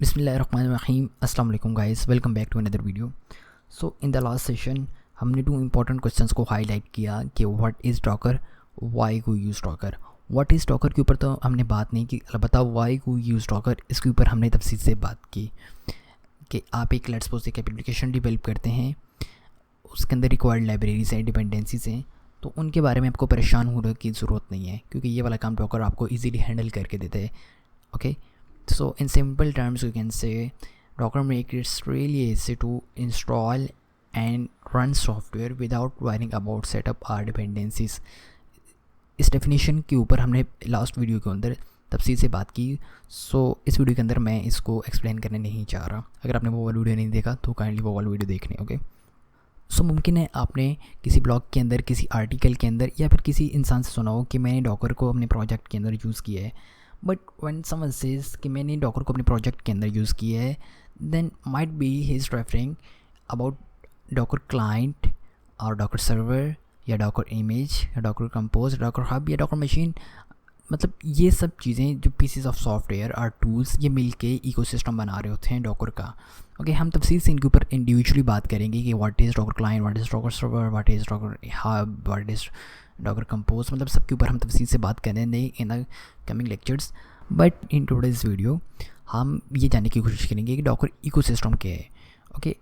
बिस्मिल्लाहिर्रहमानिर्रहीम अस्सलाम वालेकुम guys, welcome back to another video. So in the last session हमने टू इंपॉर्टेंट क्वेश्चंस को हाईलाइट किया कि what is Docker, why go use Docker. What is Docker के ऊपर तो हमने बात नहीं की, अलबत्ता वाई गो यूज़ डॉकर इसके ऊपर हमने तफसील से बात की कि आप एक लेट्स सपोज एक एप्लीकेशन डेवलप करते हैं, उसके अंदर रिक्वायर्ड लाइब्रेरीज हैं, डिपेंडेंसीज हैं, तो उनके बारे में आपको परेशान होने की ज़रूरत नहीं है क्योंकि ये वाला काम डॉकर आपको ईजीली हैंडल करके देते हैं। Okay, so in simple terms we can say Docker makes it really easy to install and run software without worrying about setup or dependencies। इस डेफिनेशन के ऊपर हमने लास्ट वीडियो के अंदर तफसील से बात की। इस वीडियो के अंदर मैं इसको एक्सप्लेन करने नहीं चाह रहा। अगर आपने वो वाला वीडियो नहीं देखा तो काइंडली वो वाला वीडियो देख लें। ओके, मुमकिन है आपने किसी ब्लॉग के अंदर, किसी आर्टिकल के अंदर या फिर किसी इंसान से सुना हो कि मैंने डॉकर को अपने प्रोजेक्ट के अंदर यूज़ किया है। बट व्हेन समवन सेज कि मैंने डॉकर को अपने प्रोजेक्ट के अंदर यूज़ किया है, then might be he is referring about Docker client और डॉकर सर्वर या डॉकर इमेज या डॉकर कंपोज, डॉकर हब या डॉकर मशीन। मतलब ये सब चीज़ें जो पीसेस ऑफ सॉफ्टवेयर और टूल्स ये मिल के इकोसिस्टम बना रहे होते हैं डॉकर का। ओके, हम तफसील से इनके ऊपर इंडिविजुअली बात करेंगे कि what is Docker client, what is Docker server, what is Docker hub, what is Docker compose. मतलब सबके ऊपर हम तफसील से बात करेंगे in the coming lectures. But in today's video हम ये जानने की कोशिश करेंगे कि डॉकर इकोसिस्टम क्या है। Okay,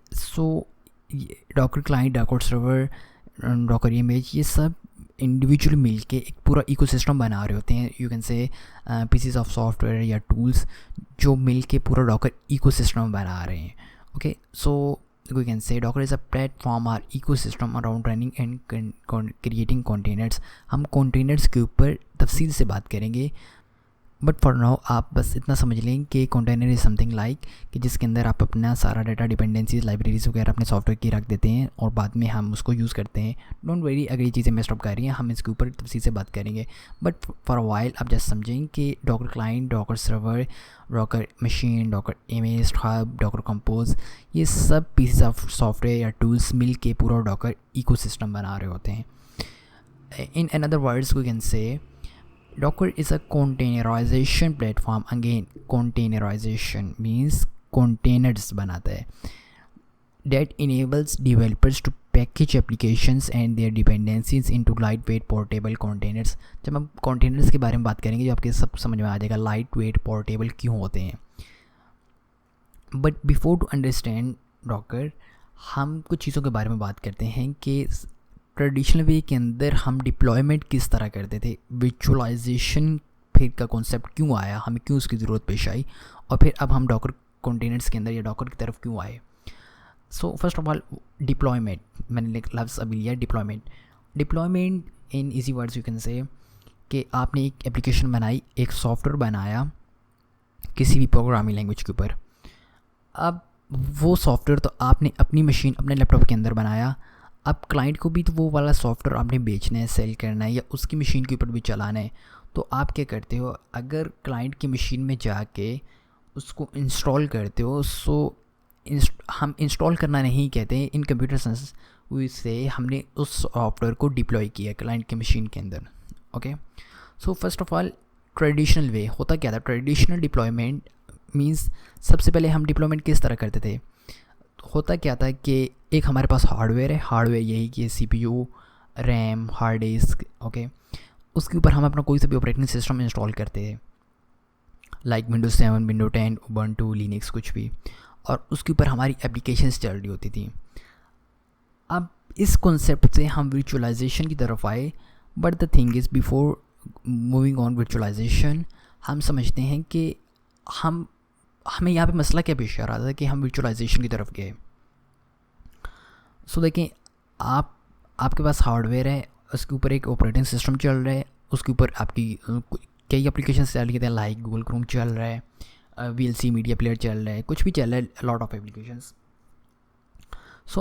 Docker client, Docker server, Docker image, ये सब इंडिविजुअली मिलके एक पूरा इकोसिस्टम बना रहे होते हैं। You can say pieces of software या टूल्स जो मिलके पूरा डॉकर इकोसिस्टम बना रहे हैं। Okay, we can say Docker is a platform or ecosystem around running and creating containers। हम containers के ऊपर तफसील से बात करेंगे, बट फॉर नाउ आप बस इतना समझ लें कि कंटेनर इज़ समथिंग लाइक कि जिसके अंदर आप अपना सारा डाटा, डिपेंडेंसीज, लाइब्रेरीज वगैरह अपने सॉफ्टवेयर की रख देते हैं और बाद में हम उसको यूज़ करते हैं। डोंट वरी अगर ये चीज़ें मैं स्टॉप कर रही हैं, हम इसके ऊपर तफसील से बात करेंगे। बट फॉर अ वाइल आप जस्ट समझें कि Docker client, Docker server, Docker machine, Docker image, hub, Docker compose, ये सब पीसेस ऑफ सॉफ्टवेयर या टूल्स मिल के पूरा डॉकर इकोसिस्टम बना रहे होते हैं। In another words we can say Docker is a containerization platform। Again, containerization means containers बनाता है, that enables developers to package applications and their dependencies into lightweight portable containers। जब हम containers के बारे में बात करेंगे जो आपके सब समझ में आ जाएगा lightweight portable क्यों होते हैं। But before to understand Docker, हम कुछ चीज़ों के बारे में बात करते हैं कि ट्रेडिशनल वे के अंदर हम डिप्लॉयमेंट किस तरह करते थे, विजुअलाइजेशन फिर का कॉन्सेप्ट क्यों आया, हमें क्यों उसकी ज़रूरत पेश आई, और फिर अब हम डॉकर कंटेनर्स के अंदर या डॉकर की तरफ क्यों आए। फर्स्ट ऑफ ऑल डिप्लॉयमेंट, मैंने लफ्ज़ अभी लिया deployment in easy words you can say कि आपने एक एप्लीकेशन बनाई, एक सॉफ्टवेयर बनाया किसी भी प्रोग्रामिंग लैंग्वेज के ऊपर। अब वो सॉफ्टवेयर तो आपने अपनी मशीन, अपने लैपटॉप के अंदर बनाया, अब क्लाइंट को भी तो वो वाला सॉफ्टवेयर आपने बेचना है, सेल करना है या उसकी मशीन के ऊपर भी चलाना है। तो आप क्या करते हो, अगर क्लाइंट की मशीन में जाके उसको इंस्टॉल करते हो, हम इंस्टॉल करना नहीं कहते हैं इन कंप्यूटर साइंस से, हमने उस सॉफ्टवेयर को डिप्लॉय किया क्लाइंट की मशीन के अंदर। Okay, first of all traditional way होता क्या था, ट्रेडिशनल डिप्लॉयमेंट मीन्स सबसे पहले हम डिप्लॉयमेंट किस तरह करते थे। होता क्या था कि एक हमारे पास हार्डवेयर है, हार्डवेयर यही कि CPU, RAM, hard disk. Okay, उसके ऊपर हम अपना कोई सा भी ऑपरेटिंग सिस्टम इंस्टॉल करते हैं, like Windows 7, Windows 10, Ubuntu, Linux, कुछ भी, और उसके ऊपर हमारी एप्लीकेशंस चल रही होती थी। अब इस कॉन्सेप्ट से हम वर्चुअलाइजेशन की तरफ आए, but the thing is before moving on virtualization हम समझते हैं कि हमें यहाँ पे मसला क्या पेश आ रहा था कि हम वर्चुअलाइजेशन की तरफ गए। देखें, आपके पास हार्डवेयर है, उसके ऊपर एक ऑपरेटिंग सिस्टम चल रहा है, उसके ऊपर आपकी कई एप्लीकेशन चल रही हैं, लाइक गूगल क्रोम चल रहा है, VLC मीडिया प्लेयर चल रहा है, कुछ भी चल रहा है, लॉट ऑफ एप्लीकेशंस।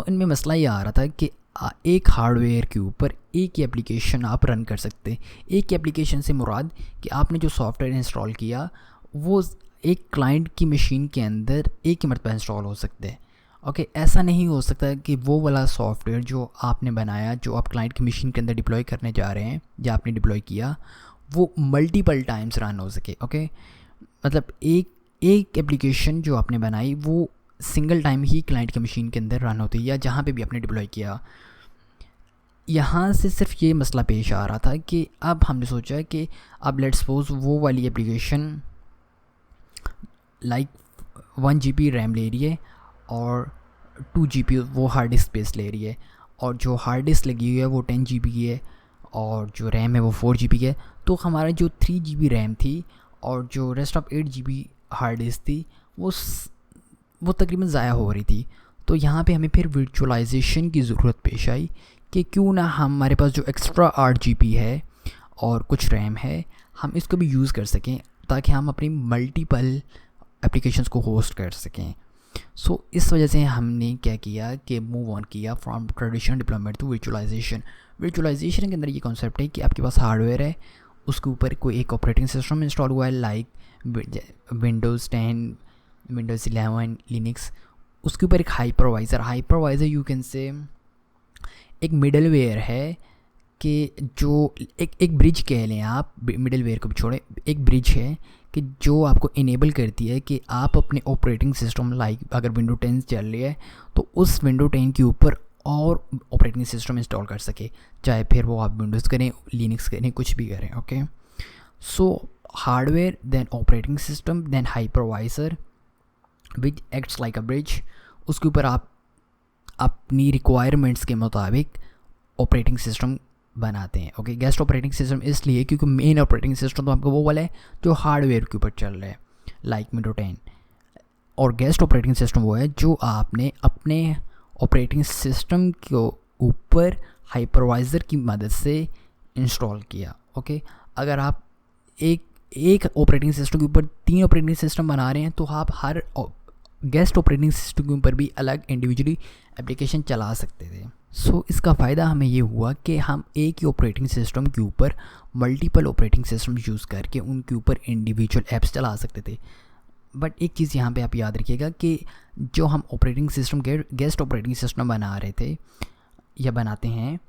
इनमें मसला ये आ रहा था कि एक हार्डवेयर के ऊपर एक ही एप्लीकेशन आप रन कर सकते हैं। एक एप्लीकेशन से मुराद कि आपने जो सॉफ्टवेयर इंस्टॉल किया वो एक क्लाइंट की मशीन के अंदर एक ही मरतबा इंस्टॉल हो सकते हैं। ओके, ऐसा नहीं हो सकता कि वो वाला सॉफ्टवेयर जो आपने बनाया, जो आप क्लाइंट की मशीन के अंदर डिप्लॉय करने जा रहे हैं या आपने डिप्लॉय किया, वो मल्टीपल टाइम्स रन हो सके। ओके, मतलब एक एप्लीकेशन जो आपने बनाई वो सिंगल टाइम ही क्लाइंट की मशीन के अंदर रन होती है या जहाँ पे भी आपने डिप्लॉय किया। यहाँ से सिर्फ ये मसला पेश आ रहा था कि अब हमने सोचा कि अब लेट्स सपोज वो वाली एप्लीकेशन लाइक 1 GB रैम ले रही है और 2 GB वो हार्ड डिस्क स्पेस ले रही है, और जो हार्ड डिस्क लगी हुई है वो 10 GB की है और जो रैम है वो 4 GB की है। तो हमारा जो 3 GB रैम थी और जो rest of 8 GB hard disk थी वो तकरीबन ज़ाया हो रही थी। तो यहाँ पे हमें फिर वर्चुअलाइजेशन की ज़रूरत पेश आई कि क्यों ना हमारे पास जो एक्स्ट्रा 8 GB है और कुछ रैम है हम इसको भी यूज़ कर सकें ताकि हम अपनी मल्टीपल एप्लीकेशंस को होस्ट कर सकें। सो इस वजह से हमने क्या किया कि मूव ऑन किया from traditional deployment to virtualization. Virtualization के अंदर ये कॉन्सेप्ट है कि आपके पास हार्डवेयर है, उसके ऊपर कोई एक ऑपरेटिंग सिस्टम इंस्टॉल हुआ है लाइक विंडोज़ 10, विंडोज़ 11, लिनक्स। उसके ऊपर एक हाइपरवाइज़र यू कैन से एक मिडलवेयर है कि जो एक ब्रिज कह लें आप, मिडलवेयर को भी छोड़ें, एक ब्रिज है कि जो आपको इनेबल करती है कि आप अपने ऑपरेटिंग सिस्टम लाइक अगर विंडो 10 चल रही है तो उस विंडो 10 के ऊपर और ऑपरेटिंग सिस्टम इंस्टॉल कर सके, चाहे फिर वो आप विंडोज़ करें, लिनक्स करें, कुछ भी करें। Okay, so hardware then operating system then hypervisor which acts like a bridge. उसके ऊपर आप अपनी रिक्वायरमेंट्स के मुताबिक ऑपरेटिंग सिस्टम बनाते हैं। ओके, गेस्ट ऑपरेटिंग सिस्टम इसलिए क्योंकि मेन ऑपरेटिंग सिस्टम तो आपको वो वाला है जो हार्डवेयर के ऊपर चल रहा है लाइक विंडो 10, और गेस्ट ऑपरेटिंग सिस्टम वो है जो आपने अपने ऑपरेटिंग सिस्टम के ऊपर हाइपरवाइज़र की मदद से इंस्टॉल किया। ओके, अगर आप एक ऑपरेटिंग सिस्टम के ऊपर 3 ऑपरेटिंग सिस्टम बना रहे हैं तो आप हर गेस्ट ऑपरेटिंग सिस्टम के ऊपर भी अलग इंडिविजुअली एप्लीकेशन चला सकते थे। सो इसका फ़ायदा हमें ये हुआ कि हम एक ही ऑपरेटिंग सिस्टम के ऊपर मल्टीपल ऑपरेटिंग सिस्टम यूज़ करके उनके ऊपर इंडिविजुअल ऐप्स चला सकते थे। बट एक चीज़ यहाँ पे आप याद रखिएगा कि जो हम operating system guest operating system बना रहे थे या बनाते हैं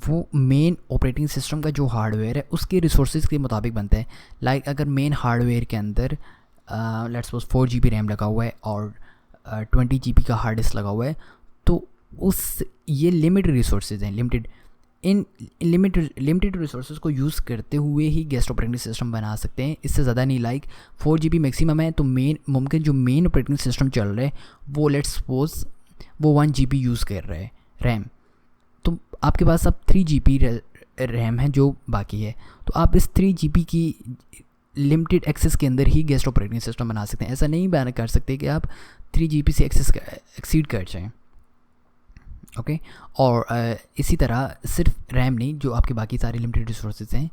वो मेन ऑपरेटिंग सिस्टम का जो हार्डवेयर है उसके रिसोर्सेज के मुताबिक बनता है। लाइक अगर मेन हार्डवेयर के अंदर लेट्स सपोज 4 GB रैम लगा हुआ है और 20 GB का हार्ड डिस्क लगा हुआ है तो ये लिमिटेड रिसोर्सेज हैं, लिमिटेड रिसोर्सेज को यूज़ करते हुए ही गेस्ट ऑपरेटिंग सिस्टम बना सकते हैं, इससे ज़्यादा नहीं। लाइक 4 GB मैक्सिमम है तो जो मेन ऑपरेटिंग सिस्टम चल रहा है वो लेट्स सपोज वो 1 GB यूज़ कर रहा है रैम, तो आपके पास अब 3 GB रैम है जो बाकी है, तो आप इस 3 GB की लिमिटेड एक्सेस के अंदर ही गेस्ट ऑपरेटिंग सिस्टम बना सकते हैं। ऐसा नहीं बना कर सकते कि आप 3 GB से एक्सीड कर जाएँ। ओके, और इसी तरह सिर्फ रैम नहीं, जो आपके बाकी सारे लिमिटेड रिसोर्सेज हैं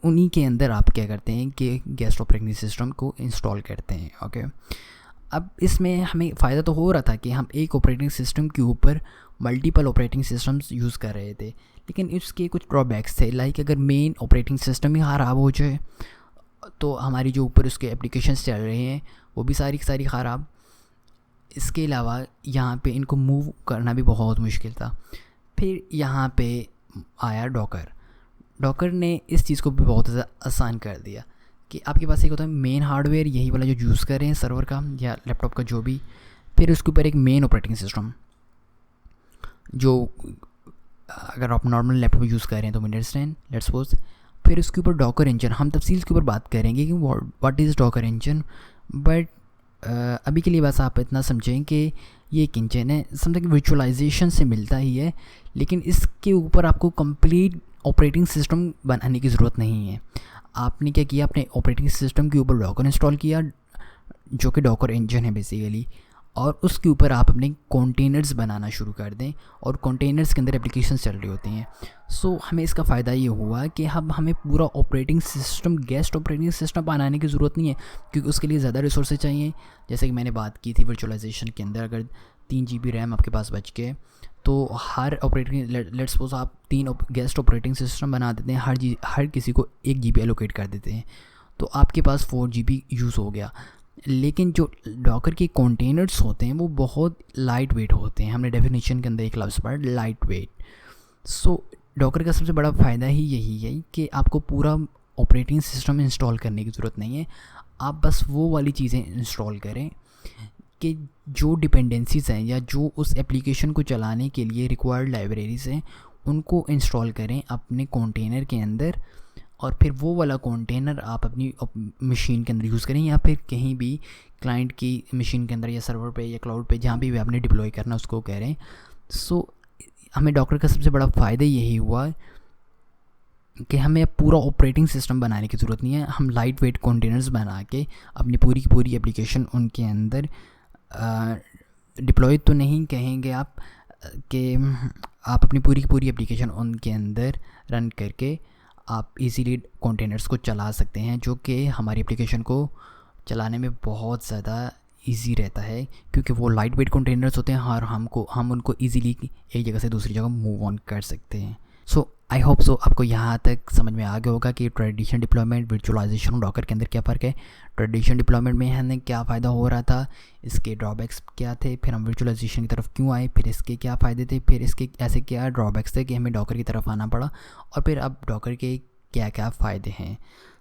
उन्हीं के अंदर आप क्या करते हैं कि गेस्ट ऑपरेटिंग सिस्टम को इंस्टॉल करते हैं। ओके, अब इसमें हमें फ़ायदा तो हो रहा था कि हम एक ऑपरेटिंग सिस्टम के ऊपर मल्टीपल ऑपरेटिंग सिस्टम्स यूज़ कर रहे थे, लेकिन इसके कुछ ड्रॉबैक्स थे। लाइक अगर मेन ऑपरेटिंग सिस्टम ही ख़राब हो जाए तो हमारी जो ऊपर उसके एप्लीकेशंस चल रहे हैं वो भी सारी की सारी ख़राब। इसके अलावा यहाँ पे इनको मूव करना भी बहुत मुश्किल था। फिर यहाँ पे आया डॉकर ने इस चीज़ को भी बहुत ज़्यादा आसान कर दिया कि आपके पास एक होता है मेन हार्डवेयर, यही वाला जो यूज़ कर रहे हैं सर्वर का या लैपटॉप का जो भी, फिर उसके ऊपर एक मेन ऑपरेटिंग सिस्टम जो अगर आप नॉर्मल लैपटॉप यूज़ कर रहे हैं तो विंडोज़ 10 लेट्स सपोज, फिर उसके ऊपर डॉकर इंजन। हम तफसील के ऊपर बात करेंगे कि what is Docker engine, but अभी के लिए बस आप इतना समझें कि ये एक इंजन है, समथिंग वर्चुअलाइजेशन से मिलता ही है, लेकिन इसके ऊपर आपको कंप्लीट ऑपरेटिंग सिस्टम बनाने की ज़रूरत नहीं है। आपने क्या किया, अपने ऑपरेटिंग सिस्टम के ऊपर डॉकर इंस्टॉल किया जो कि डॉकर इंजन है बेसिकली, और उसके ऊपर आप अपने कंटेनर्स बनाना शुरू कर दें और कंटेनर्स के अंदर एप्लीकेशन चल रही होती हैं। सो हमें इसका फ़ायदा ये हुआ कि हमें पूरा operating system guest operating system बनाने की ज़रूरत नहीं है, क्योंकि उसके लिए ज़्यादा रिसोर्सेज चाहिए। जैसे कि मैंने बात की थी वर्चुअलाइजेशन के अंदर, अगर 3 GB रैम आपके पास बच के तो हर ऑपरेटिंग लेट्स सपोज आप 3 गेस्ट ऑपरेटिंग सिस्टम बना देते हैं, हर किसी को 1 GB एलोकेट कर देते हैं, तो आपके पास 4 GB यूज़ हो गया। लेकिन जो डॉकर के कंटेनर्स होते हैं वो बहुत लाइट वेट होते हैं। हमने डेफिनेशन के अंदर एक लफ्ज़ पढ़ा, लाइट वेट। सो डॉकर का सबसे बड़ा फ़ायदा ही यही है कि आपको पूरा ऑपरेटिंग सिस्टम इंस्टॉल करने की ज़रूरत नहीं है। आप बस वो वाली चीज़ें इंस्टॉल करें कि जो डिपेंडेंसीज़ हैं या जो उस एप्लीकेशन को चलाने के लिए रिक्वायर्ड लाइब्रेरीज़ हैं उनको इंस्टॉल करें अपने कंटेनर के अंदर, और फिर वो वाला कंटेनर आप अपनी मशीन के अंदर यूज़ करें या फिर कहीं भी क्लाइंट की मशीन के अंदर या सर्वर पे या क्लाउड पे जहाँ भी आपने डिप्लॉय करना उसको करें। सो हमें डॉकर का सबसे बड़ा फ़ायदा यही हुआ कि हमें पूरा ऑपरेटिंग सिस्टम बनाने की ज़रूरत नहीं है। हम लाइट वेट कंटेनर्स बना के अपनी पूरी की पूरी एप्लीकेशन उनके अंदर डिप्लॉय तो नहीं कहेंगे आप कि आप अपनी पूरी की पूरी एप्लीकेशन उनके अंदर रन करके आप इजीली कंटेनर्स को चला सकते हैं, जो कि हमारी एप्लीकेशन को चलाने में बहुत ज़्यादा इजी रहता है क्योंकि वो लाइट वेट कंटेनर्स होते हैं और हम उनको इजीली एक जगह से दूसरी जगह मूव ऑन कर सकते हैं। सो आई होप सो आपको यहाँ तक समझ में आ गया होगा कि ट्रेडिशनल डिप्लॉयमेंट वर्चुअलाइजेशन और डॉकर के अंदर क्या फ़र्क है। ट्रेडिशनल डिप्लॉयमेंट में हमें क्या फ़ायदा हो रहा था, इसके ड्रॉबैक्स क्या थे, फिर हम वर्चुअलाइजेशन की तरफ क्यों आए, फिर इसके क्या फ़ायदे थे, फिर इसके ऐसे क्या ड्रॉबैक्स थे कि हमें डॉकर की तरफ आना पड़ा, और फिर अब डॉकर के क्या क्या फ़ायदे हैं।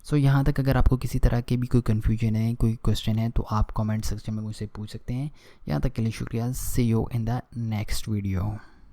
सो यहाँ तक अगर आपको किसी तरह के भी कोई कन्फ्यूजन है, कोई क्वेश्चन है, तो आप कमेंट सेक्शन में मुझसे पूछ सकते हैं। यहाँ तक के लिए शुक्रिया। See you in the next video.